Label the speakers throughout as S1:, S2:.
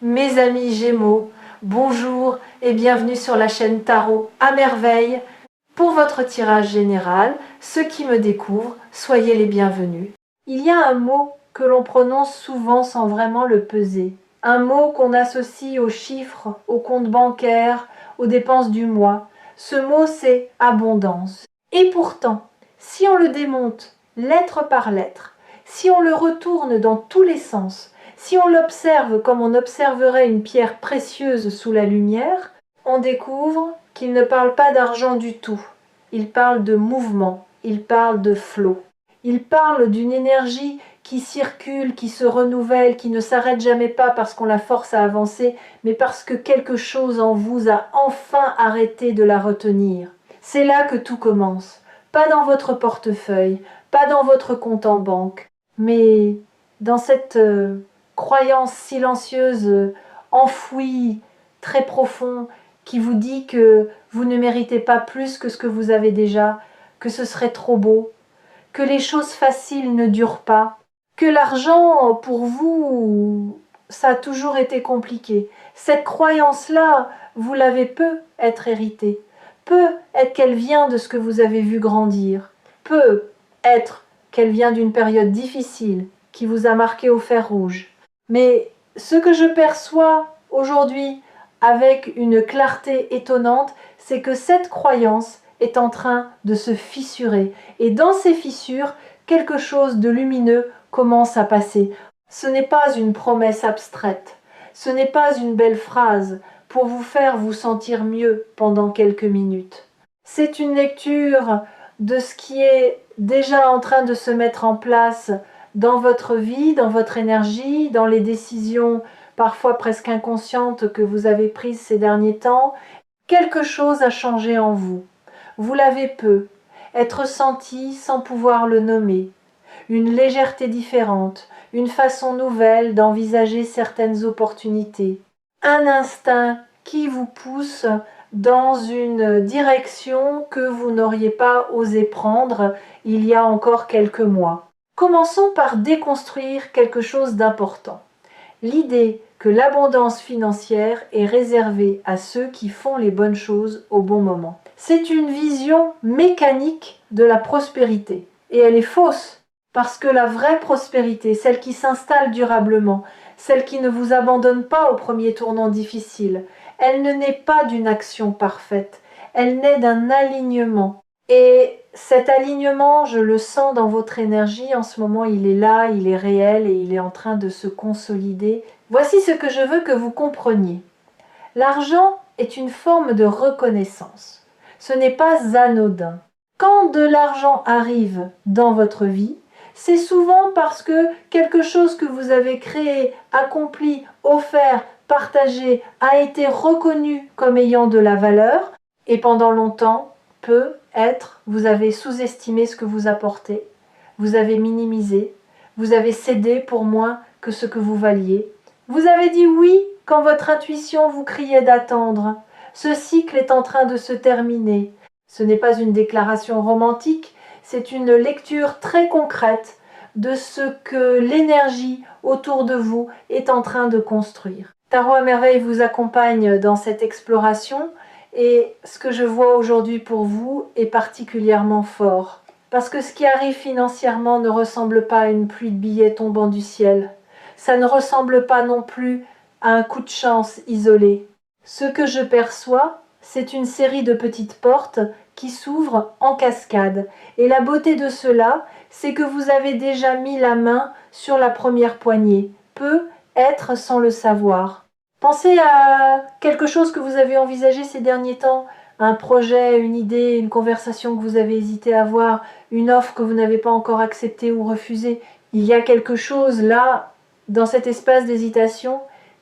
S1: Mes amis Gémeaux, bonjour et bienvenue sur la chaîne Tarot à merveille. Pour votre tirage général, ceux qui me découvrent, soyez les bienvenus. Il y a un mot que l'on prononce souvent sans vraiment le peser. Un mot qu'on associe aux chiffres, aux comptes bancaires, aux dépenses du mois. Ce mot, c'est abondance. Et pourtant, si on le démonte lettre par lettre, si on le retourne dans tous les sens, si on l'observe comme on observerait une pierre précieuse sous la lumière, on découvre qu'il ne parle pas d'argent du tout. Il parle de mouvement, il parle de flot. Il parle d'une énergie qui circule, qui se renouvelle, qui ne s'arrête jamais pas parce qu'on la force à avancer, mais parce que quelque chose en vous a enfin arrêté de la retenir. C'est là que tout commence. Pas dans votre portefeuille, pas dans votre compte en banque, mais dans cette croyance silencieuse, enfouie, très profond, qui vous dit que vous ne méritez pas plus que ce que vous avez déjà, que ce serait trop beau, que les choses faciles ne durent pas, que l'argent, pour vous, ça a toujours été compliqué. Cette croyance-là, vous l'avez peu être héritée, peut être qu'elle vient de ce que vous avez vu grandir, peut être qu'elle vient d'une période difficile qui vous a marqué au fer rouge. Mais ce que je perçois aujourd'hui avec une clarté étonnante, c'est que cette croyance est en train de se fissurer. Et dans ces fissures, quelque chose de lumineux commence à passer. Ce n'est pas une promesse abstraite, ce n'est pas une belle phrase pour vous faire vous sentir mieux pendant quelques minutes. C'est une lecture de ce qui est déjà en train de se mettre en place dans votre vie, dans votre énergie, dans les décisions parfois presque inconscientes que vous avez prises ces derniers temps. Quelque chose a changé en vous. Vous l'avez peu, être senti sans pouvoir le nommer. Une légèreté différente, une façon nouvelle d'envisager certaines opportunités. Un instinct qui vous pousse dans une direction que vous n'auriez pas osé prendre il y a encore quelques mois. Commençons par déconstruire quelque chose d'important. L'idée que l'abondance financière est réservée à ceux qui font les bonnes choses au bon moment. C'est une vision mécanique de la prospérité. Et elle est fausse, parce que la vraie prospérité, celle qui s'installe durablement, celle qui ne vous abandonne pas au premier tournant difficile, elle ne naît pas d'une action parfaite, elle naît d'un alignement. Et cet alignement, je le sens dans votre énergie, en ce moment il est là, il est réel et il est en train de se consolider. Voici ce que je veux que vous compreniez. L'argent est une forme de reconnaissance. Ce n'est pas anodin. Quand de l'argent arrive dans votre vie, c'est souvent parce que quelque chose que vous avez créé, accompli, offert, partagé, a été reconnu comme ayant de la valeur et pendant longtemps, vous avez sous-estimé ce que vous apportez, vous avez minimisé, vous avez cédé pour moins que ce que vous valiez. Vous avez dit oui quand votre intuition vous criait d'attendre. Ce cycle est en train de se terminer. Ce n'est pas une déclaration romantique, c'est une lecture très concrète de ce que l'énergie autour de vous est en train de construire. Tarot à merveille vous accompagne dans cette exploration et ce que je vois aujourd'hui pour vous est particulièrement fort. Parce que ce qui arrive financièrement ne ressemble pas à une pluie de billets tombant du ciel. Ça ne ressemble pas non plus à un coup de chance isolé. Ce que je perçois, c'est une série de petites portes qui s'ouvrent en cascade. Et la beauté de cela, c'est que vous avez déjà mis la main sur la première poignée. Peut être sans le savoir. Pensez à quelque chose que vous avez envisagé ces derniers temps, un projet, une idée, une conversation que vous avez hésité à avoir, une offre que vous n'avez pas encore acceptée ou refusée. Il y a quelque chose là, dans cet espace d'hésitation,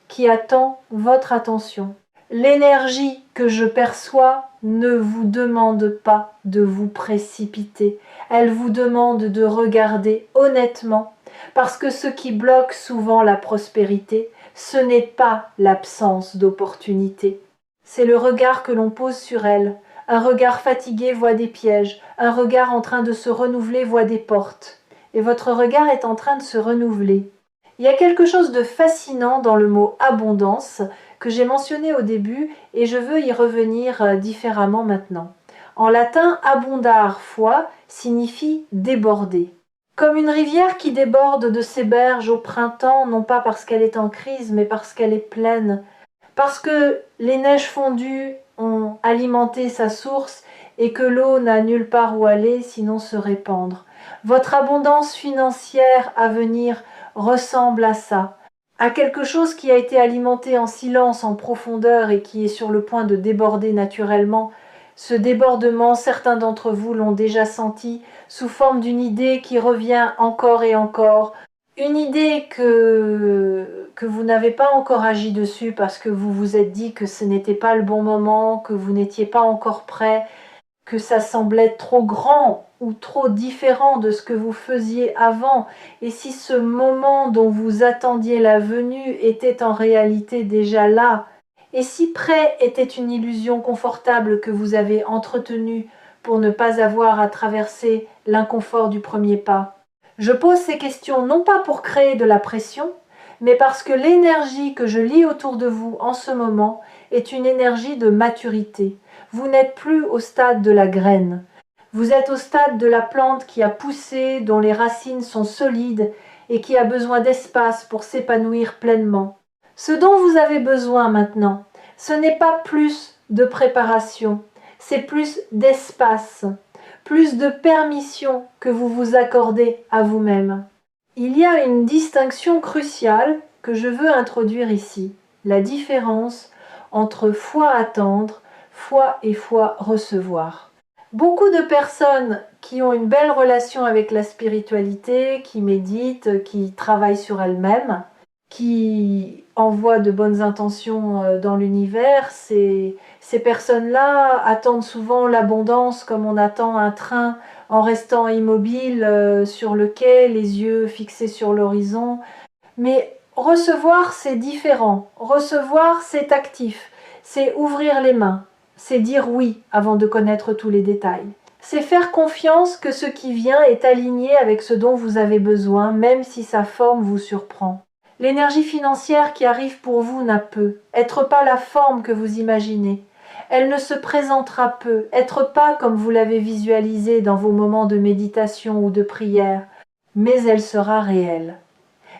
S1: qui attend votre attention. L'énergie que je perçois ne vous demande pas de vous précipiter. Elle vous demande de regarder honnêtement, parce que ce qui bloque souvent la prospérité, ce n'est pas l'absence d'opportunité. C'est le regard que l'on pose sur elle. Un regard fatigué voit des pièges, un regard en train de se renouveler voit des portes. Et votre regard est en train de se renouveler. Il y a quelque chose de fascinant dans le mot abondance que j'ai mentionné au début et je veux y revenir différemment maintenant. En latin, abundar foi signifie déborder. Comme une rivière qui déborde de ses berges au printemps, non pas parce qu'elle est en crise, mais parce qu'elle est pleine, parce que les neiges fondues ont alimenté sa source et que l'eau n'a nulle part où aller sinon se répandre. Votre abondance financière à venir ressemble à ça, à quelque chose qui a été alimenté en silence, en profondeur et qui est sur le point de déborder naturellement. Ce débordement, certains d'entre vous l'ont déjà senti sous forme d'une idée qui revient encore et encore, une idée que vous n'avez pas encore agi dessus parce que vous vous êtes dit que ce n'était pas le bon moment, que vous n'étiez pas encore prêt, que ça semblait trop grand ou trop différent de ce que vous faisiez avant. Et si ce moment dont vous attendiez la venue était en réalité déjà là, et si près était une illusion confortable que vous avez entretenue pour ne pas avoir à traverser l'inconfort du premier pas. Je pose ces questions non pas pour créer de la pression, mais parce que l'énergie que je lis autour de vous en ce moment est une énergie de maturité. Vous n'êtes plus au stade de la graine. Vous êtes au stade de la plante qui a poussé, dont les racines sont solides et qui a besoin d'espace pour s'épanouir pleinement. Ce dont vous avez besoin maintenant, ce n'est pas plus de préparation, c'est plus d'espace, plus de permission que vous vous accordez à vous-même. Il y a une distinction cruciale que je veux introduire ici, la différence entre foi attendre, foi et foi recevoir. Beaucoup de personnes qui ont une belle relation avec la spiritualité, qui méditent, qui travaillent sur elles-mêmes, qui envoient de bonnes intentions dans l'univers, ces personnes-là attendent souvent l'abondance comme on attend un train en restant immobile sur le quai, les yeux fixés sur l'horizon. Mais recevoir, c'est différent. Recevoir, c'est actif. C'est ouvrir les mains. C'est dire oui avant de connaître tous les détails. C'est faire confiance que ce qui vient est aligné avec ce dont vous avez besoin, même si sa forme vous surprend. L'énergie financière qui arrive pour vous n'a peut être pas la forme que vous imaginez. Elle ne se présentera peu, être pas comme vous l'avez visualisé dans vos moments de méditation ou de prière, mais elle sera réelle.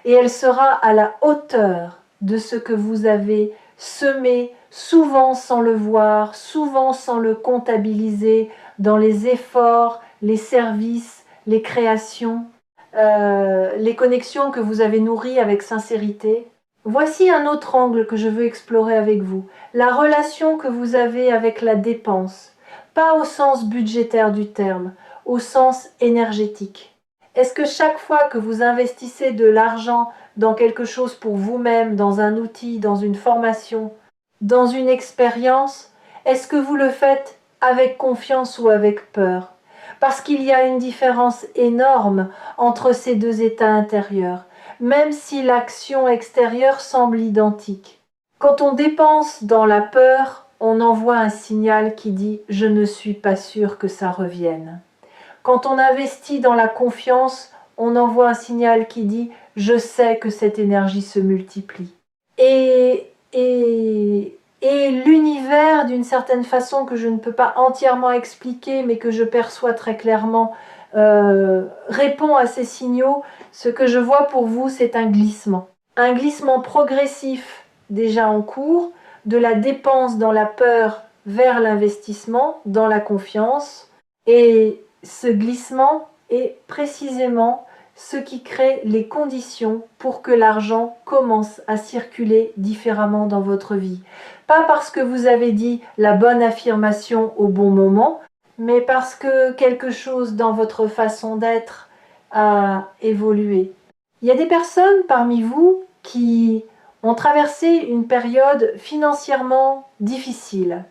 S1: Et elle sera à la hauteur de ce que vous avez semé, souvent sans le voir, souvent sans le comptabiliser, dans les efforts, les services, les créations, les connexions que vous avez nourries avec sincérité. Voici un autre angle que je veux explorer avec vous, la relation que vous avez avec la dépense, pas au sens budgétaire du terme, au sens énergétique. Est-ce que chaque fois que vous investissez de l'argent dans quelque chose pour vous-même, dans un outil, dans une formation, dans une expérience, est-ce que vous le faites avec confiance ou avec peur? Parce qu'il y a une différence énorme entre ces deux états intérieurs, même si l'action extérieure semble identique. Quand on dépense dans la peur, on envoie un signal qui dit « je ne suis pas sûr que ça revienne ». Quand on investit dans la confiance, on envoie un signal qui dit « je sais que cette énergie se multiplie ». Et l'univers, d'une certaine façon que je ne peux pas entièrement expliquer, mais que je perçois très clairement, répond à ces signaux. Ce que je vois pour vous, c'est un glissement progressif déjà en cours, de la dépense dans la peur vers l'investissement, dans la confiance. Et ce glissement est précisément ce qui crée les conditions pour que l'argent commence à circuler différemment dans votre vie. Pas parce que vous avez dit la bonne affirmation au bon moment, mais parce que quelque chose dans votre façon d'être a évolué. Il y a des personnes parmi vous qui ont traversé une période financièrement difficile.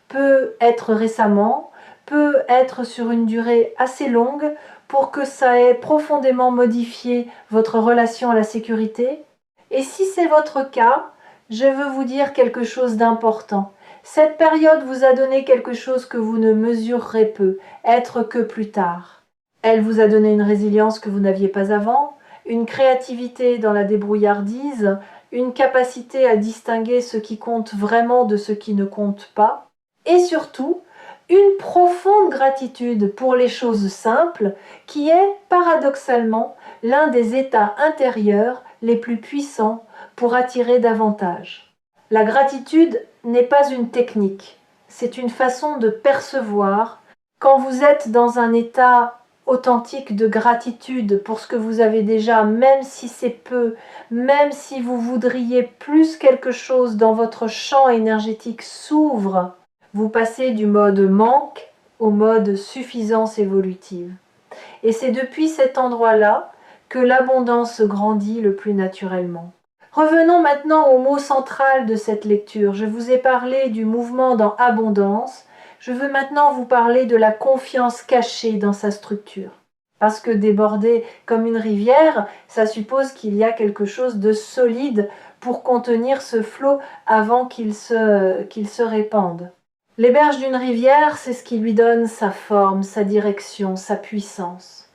S1: Peut être récemment, peut être sur une durée assez longue pour que ça ait profondément modifié votre relation à la sécurité. Et si c'est votre cas, je veux vous dire quelque chose d'important. Cette période vous a donné quelque chose que vous ne mesurerez peu, être que plus tard. Elle vous a donné une résilience que vous n'aviez pas avant, une créativité dans la débrouillardise, une capacité à distinguer ce qui compte vraiment de ce qui ne compte pas, et surtout une profonde gratitude pour les choses simples qui est paradoxalement l'un des états intérieurs les plus puissants pour attirer davantage. La gratitude n'est pas une technique, c'est une façon de percevoir quand vous êtes dans un état authentique de gratitude pour ce que vous avez déjà, même si c'est peu, même si vous voudriez plus quelque chose dans votre champ énergétique s'ouvre, vous passez du mode manque au mode suffisance évolutive. Et c'est depuis cet endroit-là que l'abondance grandit le plus naturellement. Revenons maintenant au mot central de cette lecture. Je vous ai parlé du mouvement dans abondance. Je veux maintenant vous parler de la confiance cachée dans sa structure. Parce que déborder comme une rivière, ça suppose qu'il y a quelque chose de solide pour contenir ce flot avant qu'il se répande. Les berges d'une rivière, c'est ce qui lui donne sa forme, sa direction, sa puissance.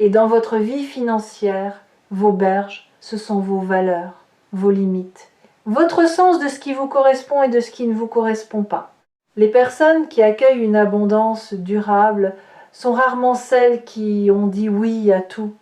S1: Et dans votre vie financière, vos berges, ce sont vos valeurs, vos limites, votre sens de ce qui vous correspond et de ce qui ne vous correspond pas. Les personnes qui accueillent une abondance durable sont rarement celles qui ont dit oui à tout.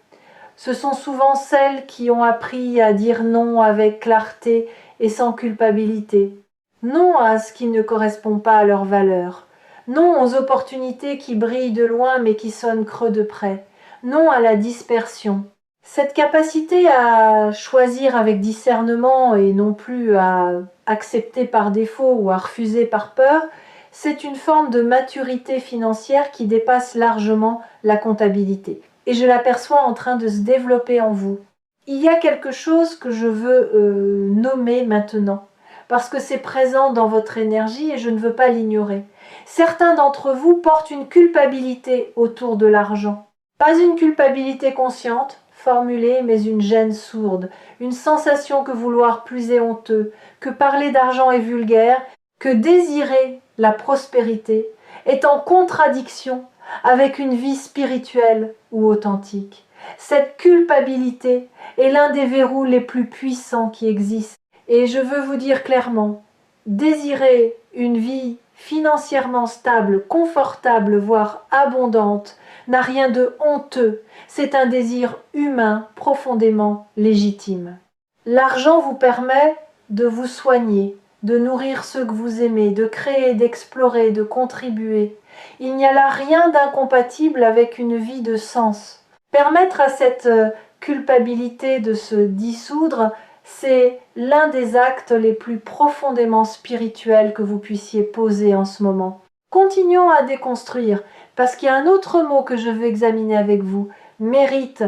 S1: Ce sont souvent celles qui ont appris à dire non avec clarté et sans culpabilité. Non à ce qui ne correspond pas à leurs valeurs. Non aux opportunités qui brillent de loin mais qui sonnent creux de près. Non à la dispersion. Cette capacité à choisir avec discernement et non plus à accepter par défaut ou à refuser par peur, c'est une forme de maturité financière qui dépasse largement la comptabilité. Et je l'aperçois en train de se développer en vous. Il y a quelque chose que je veux nommer maintenant, parce que c'est présent dans votre énergie et je ne veux pas l'ignorer. Certains d'entre vous portent une culpabilité autour de l'argent. Pas une culpabilité consciente, formulée, mais une gêne sourde, une sensation que vouloir plus est honteux, que parler d'argent est vulgaire, que désirer la prospérité est en contradiction avec une vie spirituelle ou authentique. Cette culpabilité est l'un des verrous les plus puissants qui existent. Et je veux vous dire clairement, désirer une vie financièrement stable, confortable, voire abondante, n'a rien de honteux. C'est un désir humain profondément légitime. L'argent vous permet de vous soigner, de nourrir ceux que vous aimez, de créer, d'explorer, de contribuer. Il n'y a là rien d'incompatible avec une vie de sens. Permettre à cette culpabilité de se dissoudre, c'est l'un des actes les plus profondément spirituels que vous puissiez poser en ce moment. Continuons à déconstruire, parce qu'il y a un autre mot que je veux examiner avec vous. Mérite.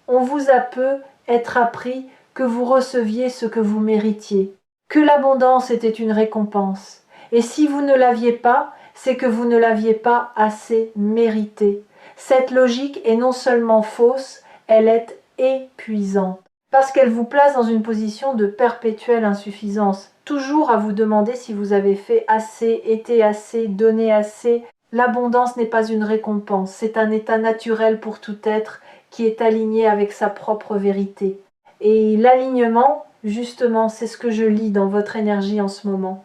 S1: On vous a peu être appris que vous receviez ce que vous méritiez. Que l'abondance était une récompense. Et si vous ne l'aviez pas, c'est que vous ne l'aviez pas assez mérité. Cette logique est non seulement fausse, elle est épuisante. Parce qu'elle vous place dans une position de perpétuelle insuffisance. Toujours à vous demander si vous avez fait assez, été assez, donné assez. L'abondance n'est pas une récompense, c'est un état naturel pour tout être qui est aligné avec sa propre vérité. Et l'alignement, justement, c'est ce que je lis dans votre énergie en ce moment.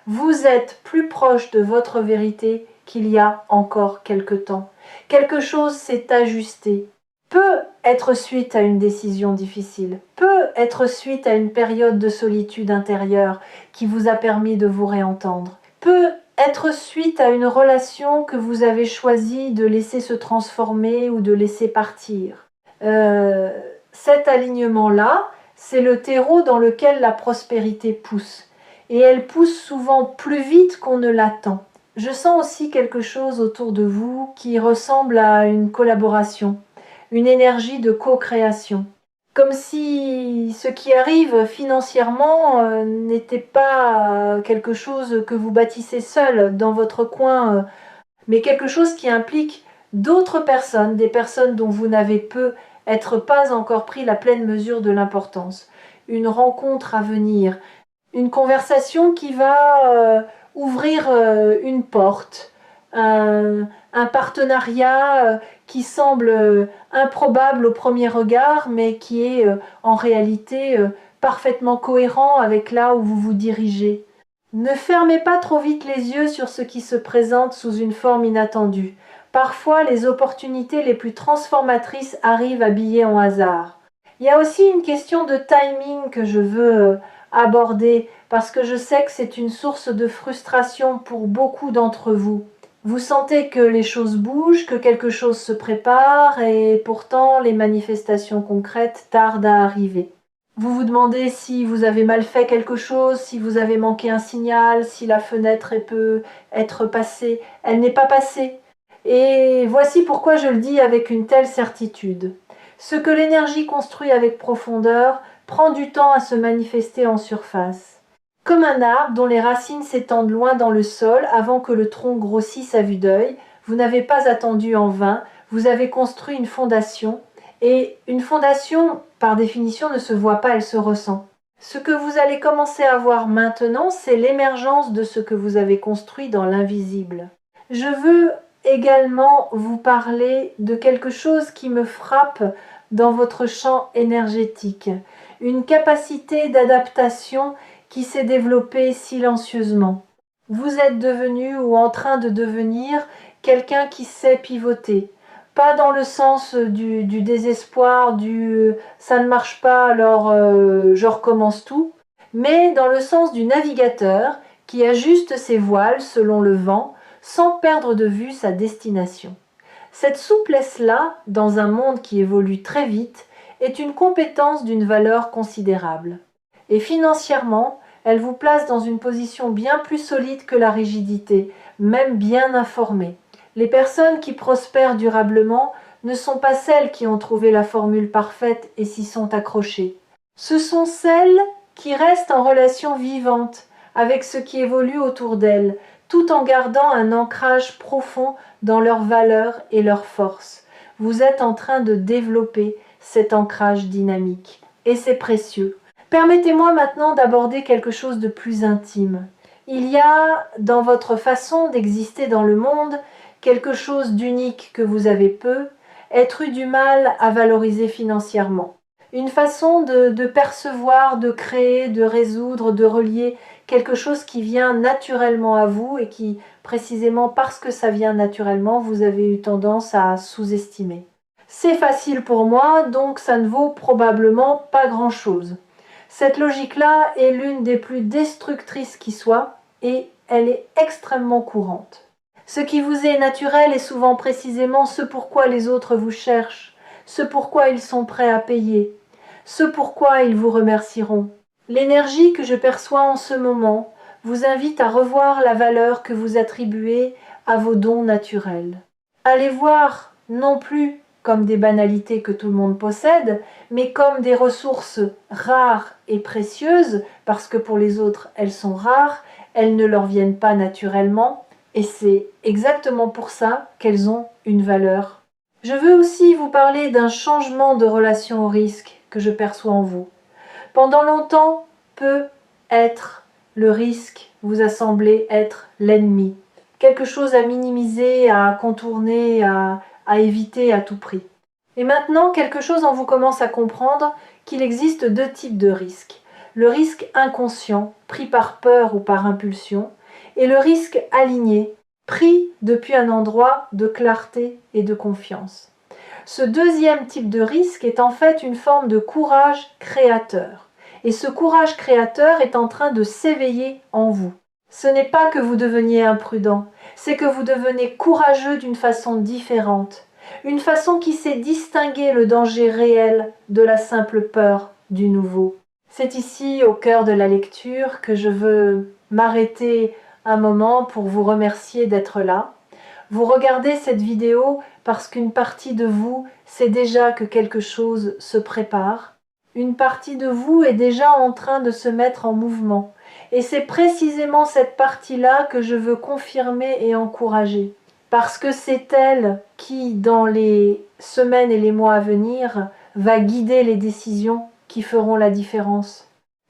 S1: Vous êtes plus proche de votre vérité qu'il y a encore quelque temps. Quelque chose s'est ajusté. Peut être suite à une décision difficile, peut être suite à une période de solitude intérieure qui vous a permis de vous réentendre, peut être suite à une relation que vous avez choisi de laisser se transformer ou de laisser partir. Cet alignement-là, c'est le terreau dans lequel la prospérité pousse. Et elle pousse souvent plus vite qu'on ne l'attend. Je sens aussi quelque chose autour de vous qui ressemble à une collaboration, une énergie de co-création. Comme si ce qui arrive financièrement n'était pas quelque chose que vous bâtissez seul dans votre coin, mais quelque chose qui implique d'autres personnes, des personnes dont vous n'avez pas encore pris la pleine mesure de l'importance. Une rencontre à venir, une conversation qui va ouvrir une porte, un partenariat qui semble improbable au premier regard, mais qui est en réalité parfaitement cohérent avec là où vous vous dirigez. Ne fermez pas trop vite les yeux sur ce qui se présente sous une forme inattendue. Parfois, les opportunités les plus transformatrices arrivent habillées en hasard. Il y a aussi une question de timing que je veux aborder parce que je sais que c'est une source de frustration pour beaucoup d'entre vous. Vous sentez que les choses bougent, que quelque chose se prépare et pourtant les manifestations concrètes tardent à arriver. Vous vous demandez si vous avez mal fait quelque chose, si vous avez manqué un signal, si la fenêtre peut être passée. Elle n'est pas passée. Et voici pourquoi je le dis avec une telle certitude. Ce que l'énergie construit avec profondeur prend du temps à se manifester en surface. Comme un arbre dont les racines s'étendent loin dans le sol avant que le tronc grossisse à vue d'œil, vous n'avez pas attendu en vain, vous avez construit une fondation. Et une fondation, par définition, ne se voit pas, elle se ressent. Ce que vous allez commencer à voir maintenant, c'est l'émergence de ce que vous avez construit dans l'invisible. Je veux également vous parler de quelque chose qui me frappe dans votre champ énergétique, une capacité d'adaptation qui s'est développée silencieusement. Vous êtes devenu ou en train de devenir quelqu'un qui sait pivoter. Pas dans le sens du désespoir, du ça ne marche pas alors je recommence tout, mais dans le sens du navigateur qui ajuste ses voiles selon le vent sans perdre de vue sa destination. Cette souplesse-là, dans un monde qui évolue très vite, est une compétence d'une valeur considérable. Et financièrement, elle vous place dans une position bien plus solide que la rigidité, même bien informée. Les personnes qui prospèrent durablement ne sont pas celles qui ont trouvé la formule parfaite et s'y sont accrochées. Ce sont celles qui restent en relation vivante avec ce qui évolue autour d'elles, tout en gardant un ancrage profond dans leurs valeurs et leurs forces. Vous êtes en train de développer cet ancrage dynamique, et c'est précieux. Permettez-moi maintenant d'aborder quelque chose de plus intime. Il y a, dans votre façon d'exister dans le monde, quelque chose d'unique que vous avez peu, être eu du mal à valoriser financièrement. Une façon de percevoir, de créer, de résoudre, de relier quelque chose qui vient naturellement à vous et qui, précisément parce que ça vient naturellement, vous avez eu tendance à sous-estimer. C'est facile pour moi, donc ça ne vaut probablement pas grand-chose. Cette logique-là est l'une des plus destructrices qui soit et elle est extrêmement courante. Ce qui vous est naturel est souvent précisément ce pourquoi les autres vous cherchent, ce pourquoi ils sont prêts à payer, ce pourquoi ils vous remercieront. L'énergie que je perçois en ce moment vous invite à revoir la valeur que vous attribuez à vos dons naturels. À les voir non plus comme des banalités que tout le monde possède, mais comme des ressources rares et précieuses, parce que pour les autres elles sont rares, elles ne leur viennent pas naturellement, et c'est exactement pour ça qu'elles ont une valeur. Je veux aussi vous parler d'un changement de relation au risque que je perçois en vous. Pendant longtemps, être le risque vous a semblé être l'ennemi, quelque chose à minimiser, à contourner, à éviter à tout prix. Et maintenant, quelque chose en vous commence à comprendre qu'il existe deux types de risques. Le risque inconscient, pris par peur ou par impulsion, et le risque aligné, pris depuis un endroit de clarté et de confiance. Ce deuxième type de risque est en fait une forme de courage créateur. Et ce courage créateur est en train de s'éveiller en vous. Ce n'est pas que vous deveniez imprudent, c'est que vous devenez courageux d'une façon différente. Une façon qui sait distinguer le danger réel de la simple peur du nouveau. C'est ici, au cœur de la lecture, que je veux m'arrêter un moment pour vous remercier d'être là. Vous regardez cette vidéo parce qu'une partie de vous sait déjà que quelque chose se prépare. Une partie de vous est déjà en train de se mettre en mouvement. Et c'est précisément cette partie-là que je veux confirmer et encourager. Parce que c'est elle qui, dans les semaines et les mois à venir, va guider les décisions qui feront la différence.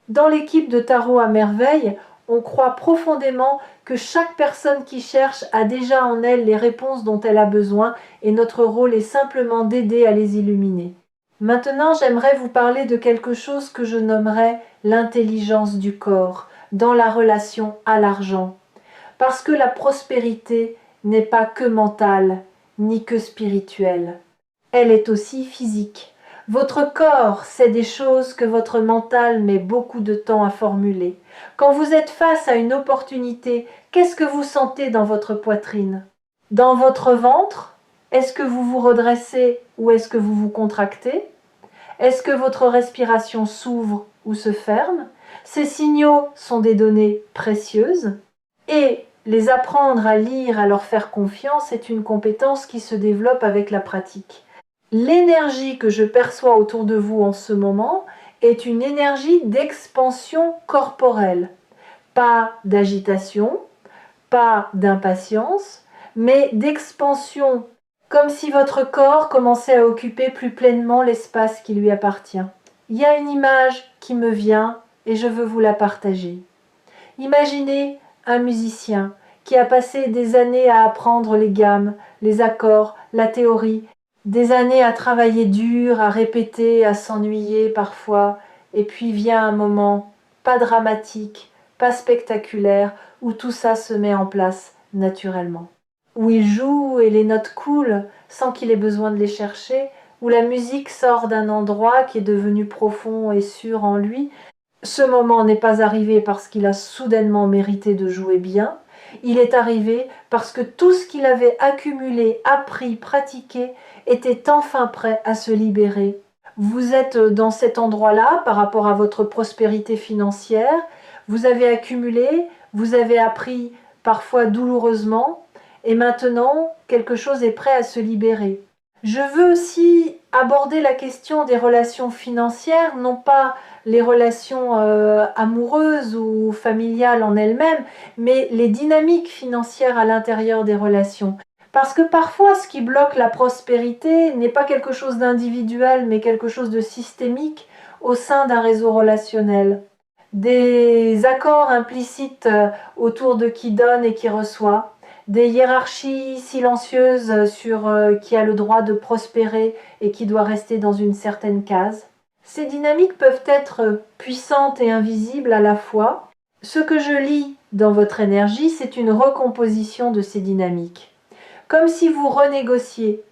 S1: Dans l'équipe de Tarot à Merveille, On croit profondément que chaque personne qui cherche a déjà en elle les réponses dont elle a besoin et notre rôle est simplement d'aider à les illuminer. Maintenant, j'aimerais vous parler de quelque chose que je nommerais l'intelligence du corps dans la relation à l'argent. Parce que la prospérité n'est pas que mentale, ni que spirituelle. Elle est aussi physique. Votre corps sait des choses que votre mental met beaucoup de temps à formuler. Quand vous êtes face à une opportunité, qu'est-ce que vous sentez dans votre poitrine? Dans votre ventre? Est-ce que vous vous redressez ou est-ce que vous vous contractez? Est-ce que votre respiration s'ouvre ou se ferme? Ces signaux sont des données précieuses et les apprendre à lire, à leur faire confiance est une compétence qui se développe avec la pratique. L'énergie que je perçois autour de vous en ce moment est une énergie d'expansion corporelle. Pas d'agitation, pas d'impatience, mais d'expansion, comme si votre corps commençait à occuper plus pleinement l'espace qui lui appartient. Il y a une image qui me vient et je veux vous la partager. Imaginez un musicien qui a passé des années à apprendre les gammes, les accords, la théorie, des années à travailler dur, à répéter, à s'ennuyer parfois, et puis vient un moment, pas dramatique, pas spectaculaire, où tout ça se met en place naturellement. Où il joue et les notes coulent sans qu'il ait besoin de les chercher, où la musique sort d'un endroit qui est devenu profond et sûr en lui. Ce moment n'est pas arrivé parce qu'il a soudainement mérité de jouer bien, il est arrivé parce que tout ce qu'il avait accumulé, appris, pratiqué était enfin prêt à se libérer. Vous êtes dans cet endroit-là par rapport à votre prospérité financière, vous avez accumulé, vous avez appris parfois douloureusement, et maintenant quelque chose est prêt à se libérer. Je veux aussi aborder la question des relations financières, non pas les relations amoureuses ou familiales en elles-mêmes, mais les dynamiques financières à l'intérieur des relations. Parce que parfois, ce qui bloque la prospérité n'est pas quelque chose d'individuel, mais quelque chose de systémique au sein d'un réseau relationnel. Des accords implicites autour de qui donne et qui reçoit, des hiérarchies silencieuses sur qui a le droit de prospérer et qui doit rester dans une certaine case. Ces dynamiques peuvent être puissantes et invisibles à la fois. Ce que je lis dans votre énergie, c'est une recomposition de ces dynamiques. Comme si vous renégociez,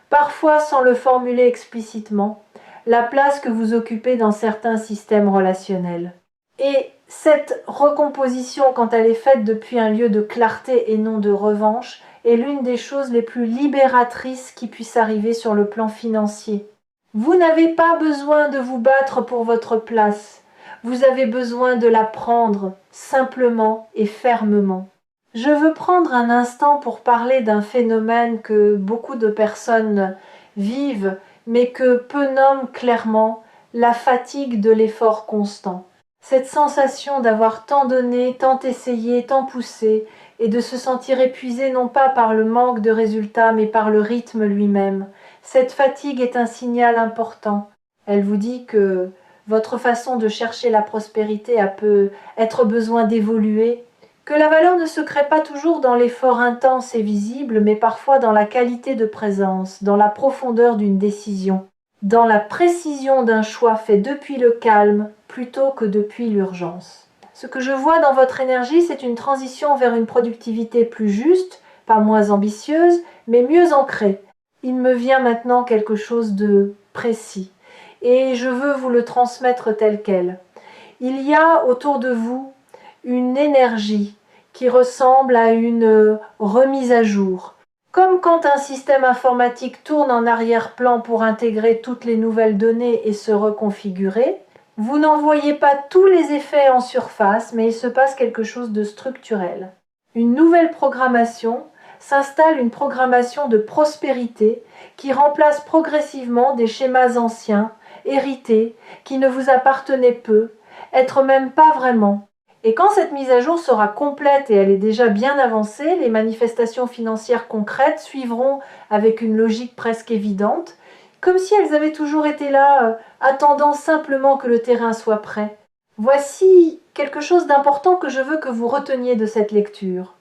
S1: parfois sans le formuler explicitement, la place que vous occupez dans certains systèmes relationnels. Et cette recomposition, quand elle est faite depuis un lieu de clarté et non de revanche, est l'une des choses les plus libératrices qui puissent arriver sur le plan financier. Vous n'avez pas besoin de vous battre pour votre place. Vous avez besoin de la prendre simplement et fermement. Je veux prendre un instant pour parler d'un phénomène que beaucoup de personnes vivent, mais que peu nomment clairement la fatigue de l'effort constant. Cette sensation d'avoir tant donné, tant essayé, tant poussé, et de se sentir épuisé non pas par le manque de résultats, mais par le rythme lui-même. Cette fatigue est un signal important. Elle vous dit que votre façon de chercher la prospérité a peut être besoin d'évoluer, que la valeur ne se crée pas toujours dans l'effort intense et visible, mais parfois dans la qualité de présence, dans la profondeur d'une décision, dans la précision d'un choix fait depuis le calme plutôt que depuis l'urgence. Ce que je vois dans votre énergie, c'est une transition vers une productivité plus juste, pas moins ambitieuse, mais mieux ancrée. Il me vient maintenant quelque chose de précis, et je veux vous le transmettre tel quel. Il y a autour de vous une énergie qui ressemble à une remise à jour. Comme quand un système informatique tourne en arrière-plan pour intégrer toutes les nouvelles données et se reconfigurer, vous n'en voyez pas tous les effets en surface, mais il se passe quelque chose de structurel. Une nouvelle programmation s'installe, une programmation de prospérité qui remplace progressivement des schémas anciens, hérités, qui ne vous appartenaient peu, être même pas vraiment. Et quand cette mise à jour sera complète et elle est déjà bien avancée, les manifestations financières concrètes suivront avec une logique presque évidente, comme si elles avaient toujours été là, attendant simplement que le terrain soit prêt. Voici quelque chose d'important que je veux que vous reteniez de cette lecture.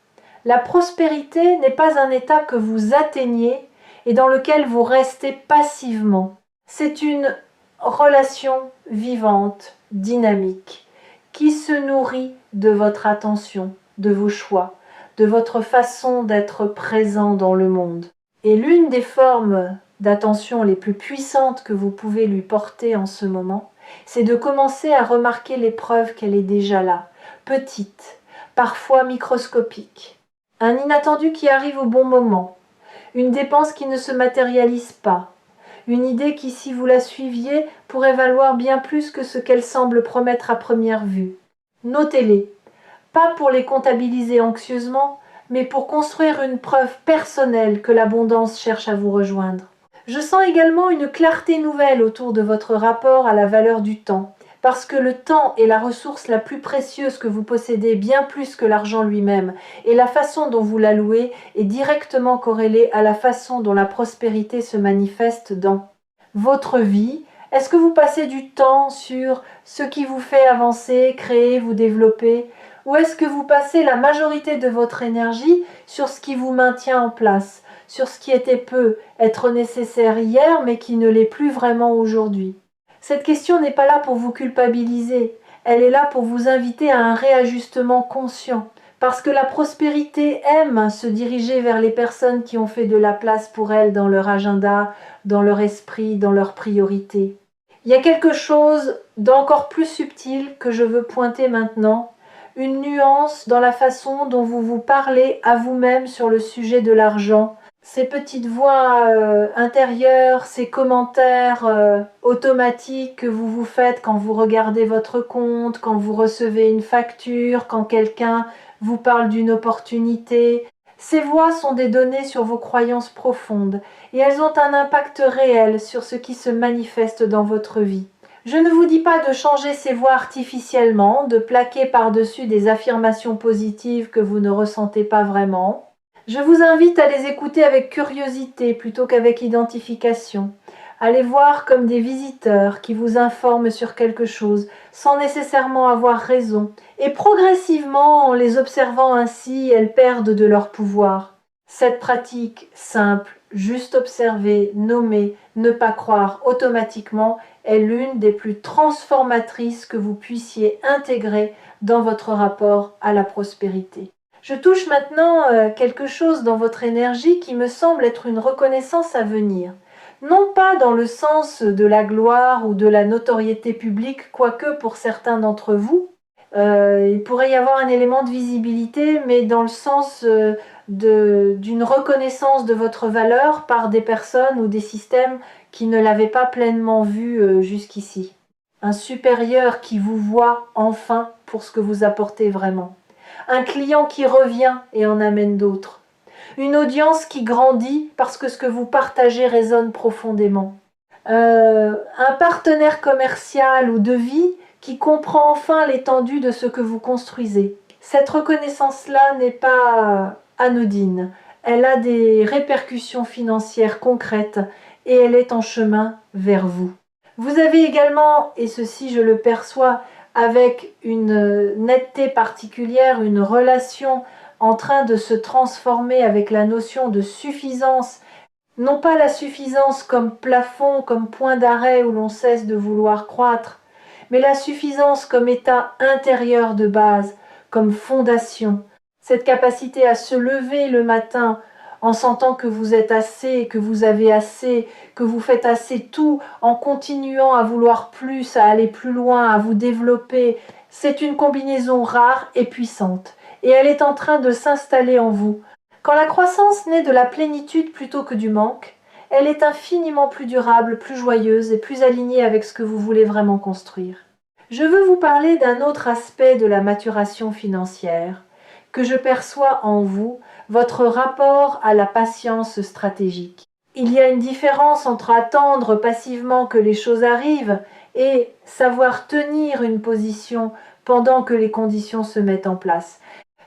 S1: La prospérité n'est pas un état que vous atteignez et dans lequel vous restez passivement. C'est une relation vivante, dynamique, qui se nourrit de votre attention, de vos choix, de votre façon d'être présent dans le monde. Et l'une des formes d'attention les plus puissantes que vous pouvez lui porter en ce moment, c'est de commencer à remarquer les preuves qu'elle est déjà là, petite, parfois microscopique. Un inattendu qui arrive au bon moment, une dépense qui ne se matérialise pas, une idée qui, si vous la suiviez, pourrait valoir bien plus que ce qu'elle semble promettre à première vue. Notez-les, pas pour les comptabiliser anxieusement, mais pour construire une preuve personnelle que l'abondance cherche à vous rejoindre. Je sens également une clarté nouvelle autour de votre rapport à la valeur du temps, parce que le temps est la ressource la plus précieuse que vous possédez, bien plus que l'argent lui-même, et la façon dont vous l'allouez est directement corrélée à la façon dont la prospérité se manifeste dans votre vie. Est-ce que vous passez du temps sur ce qui vous fait avancer, créer, vous développer, ou est-ce que vous passez la majorité de votre énergie sur ce qui vous maintient en place, sur ce qui peut être nécessaire hier mais qui ne l'est plus vraiment aujourd'hui? Cette question n'est pas là pour vous culpabiliser, elle est là pour vous inviter à un réajustement conscient, parce que la prospérité aime se diriger vers les personnes qui ont fait de la place pour elle dans leur agenda, dans leur esprit, dans leurs priorités. Il y a quelque chose d'encore plus subtil que je veux pointer maintenant, une nuance dans la façon dont vous vous parlez à vous-même sur le sujet de l'argent. Ces petites voix intérieures, ces commentaires automatiques que vous vous faites quand vous regardez votre compte, quand vous recevez une facture, quand quelqu'un vous parle d'une opportunité. Ces voix sont des données sur vos croyances profondes et elles ont un impact réel sur ce qui se manifeste dans votre vie. Je ne vous dis pas de changer ces voix artificiellement, de plaquer par-dessus des affirmations positives que vous ne ressentez pas vraiment. Je vous invite à les écouter avec curiosité plutôt qu'avec identification, à les voir comme des visiteurs qui vous informent sur quelque chose sans nécessairement avoir raison, et progressivement, en les observant ainsi, elles perdent de leur pouvoir. Cette pratique simple, juste observer, nommer, ne pas croire automatiquement, est l'une des plus transformatrices que vous puissiez intégrer dans votre rapport à la prospérité. Je touche maintenant quelque chose dans votre énergie qui me semble être une reconnaissance à venir. Non pas dans le sens de la gloire ou de la notoriété publique, quoique pour certains d'entre vous, il pourrait y avoir un élément de visibilité, mais dans le sens d'une reconnaissance de votre valeur par des personnes ou des systèmes qui ne l'avaient pas pleinement vu jusqu'ici. Un supérieur qui vous voit enfin pour ce que vous apportez vraiment. Un client qui revient et en amène d'autres. Une audience qui grandit parce que ce que vous partagez résonne profondément. Un partenaire commercial ou de vie qui comprend enfin l'étendue de ce que vous construisez. Cette reconnaissance-là n'est pas anodine. Elle a des répercussions financières concrètes et elle est en chemin vers vous. Vous avez également, et ceci je le perçois, avec une netteté particulière, une relation en train de se transformer avec la notion de suffisance, non pas la suffisance comme plafond, comme point d'arrêt où l'on cesse de vouloir croître, mais la suffisance comme état intérieur de base, comme fondation, cette capacité à se lever le matin en sentant que vous êtes assez, que vous avez assez, que vous faites assez tout, en continuant à vouloir plus, à aller plus loin, à vous développer. C'est une combinaison rare et puissante, et elle est en train de s'installer en vous. Quand la croissance naît de la plénitude plutôt que du manque, elle est infiniment plus durable, plus joyeuse et plus alignée avec ce que vous voulez vraiment construire. Je veux vous parler d'un autre aspect de la maturation financière que je perçois en vous, votre rapport à la patience stratégique. Il y a une différence entre attendre passivement que les choses arrivent et savoir tenir une position pendant que les conditions se mettent en place.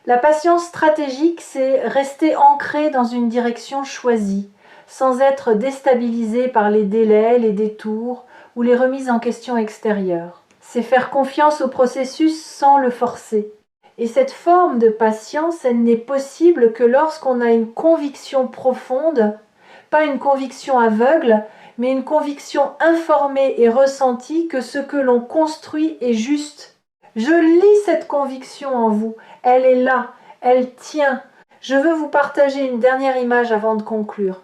S1: La patience stratégique, c'est rester ancré dans une direction choisie, sans être déstabilisé par les délais, les détours ou les remises en question extérieures. C'est faire confiance au processus sans le forcer. Et cette forme de patience, elle n'est possible que lorsqu'on a une conviction profonde, pas une conviction aveugle, mais une conviction informée et ressentie que ce que l'on construit est juste. Je lis cette conviction en vous, elle est là, elle tient. Je veux vous partager une dernière image avant de conclure.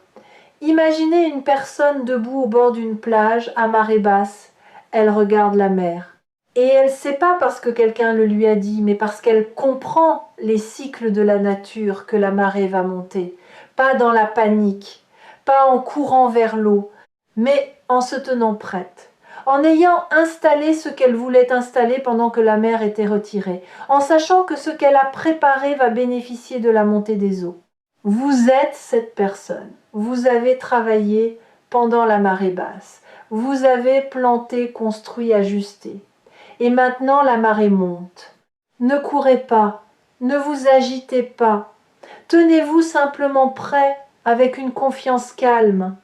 S1: Imaginez une personne debout au bord d'une plage à marée basse. Elle regarde la mer. Et elle ne sait pas parce que quelqu'un le lui a dit, mais parce qu'elle comprend les cycles de la nature que la marée va monter. Pas dans la panique, pas en courant vers l'eau, mais en se tenant prête, en ayant installé ce qu'elle voulait installer pendant que la mer était retirée, en sachant que ce qu'elle a préparé va bénéficier de la montée des eaux. Vous êtes cette personne. Vous avez travaillé pendant la marée basse. Vous avez planté, construit, ajusté. Et maintenant la marée monte. Ne courez pas, ne vous agitez pas. Tenez-vous simplement prêt avec une confiance calme.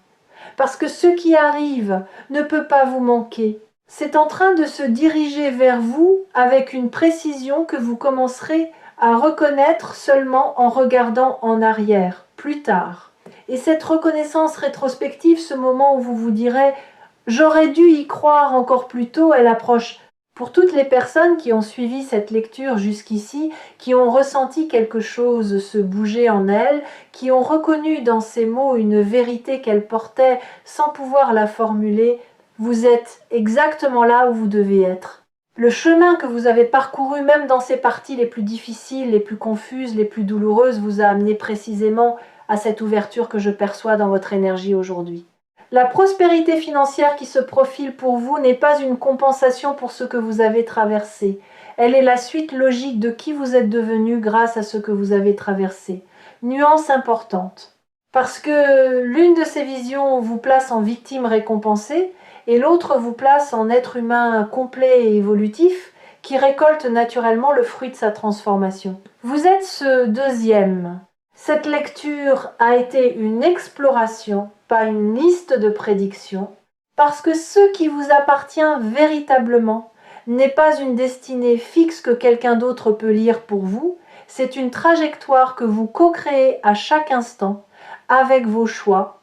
S1: Parce que ce qui arrive ne peut pas vous manquer. C'est en train de se diriger vers vous avec une précision que vous commencerez à reconnaître seulement en regardant en arrière, plus tard. Et cette reconnaissance rétrospective, ce moment où vous vous direz « j'aurais dû y croire encore plus tôt », elle approche. Pour toutes les personnes qui ont suivi cette lecture jusqu'ici, qui ont ressenti quelque chose se bouger en elles, qui ont reconnu dans ces mots une vérité qu'elle portait sans pouvoir la formuler, vous êtes exactement là où vous devez être. Le chemin que vous avez parcouru, même dans ces parties les plus difficiles, les plus confuses, les plus douloureuses, vous a amené précisément à cette ouverture que je perçois dans votre énergie aujourd'hui. La prospérité financière qui se profile pour vous n'est pas une compensation pour ce que vous avez traversé. Elle est la suite logique de qui vous êtes devenu grâce à ce que vous avez traversé. Nuance importante. Parce que l'une de ces visions vous place en victime récompensée et l'autre vous place en être humain complet et évolutif qui récolte naturellement le fruit de sa transformation. Vous êtes ce deuxième. Cette lecture a été une exploration, pas une liste de prédictions, parce que ce qui vous appartient véritablement n'est pas une destinée fixe que quelqu'un d'autre peut lire pour vous, c'est une trajectoire que vous co-créez à chaque instant avec vos choix,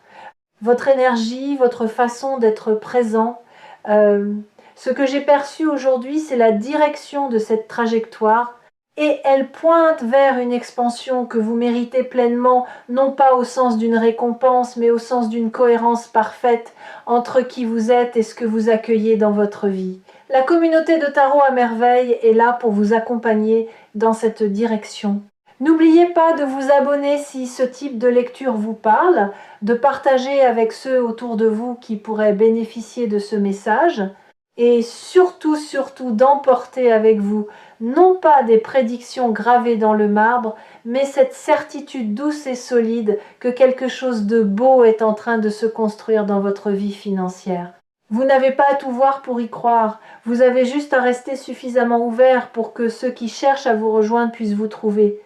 S1: votre énergie, votre façon d'être présent. Ce que j'ai perçu aujourd'hui, c'est la direction de cette trajectoire et elle pointe vers une expansion que vous méritez pleinement, non pas au sens d'une récompense, mais au sens d'une cohérence parfaite entre qui vous êtes et ce que vous accueillez dans votre vie. La communauté de Tarot à Merveille est là pour vous accompagner dans cette direction. N'oubliez pas de vous abonner si ce type de lecture vous parle, de partager avec ceux autour de vous qui pourraient bénéficier de ce message et surtout d'emporter avec vous non pas des prédictions gravées dans le marbre, mais cette certitude douce et solide que quelque chose de beau est en train de se construire dans votre vie financière. Vous n'avez pas à tout voir pour y croire, vous avez juste à rester suffisamment ouvert pour que ceux qui cherchent à vous rejoindre puissent vous trouver.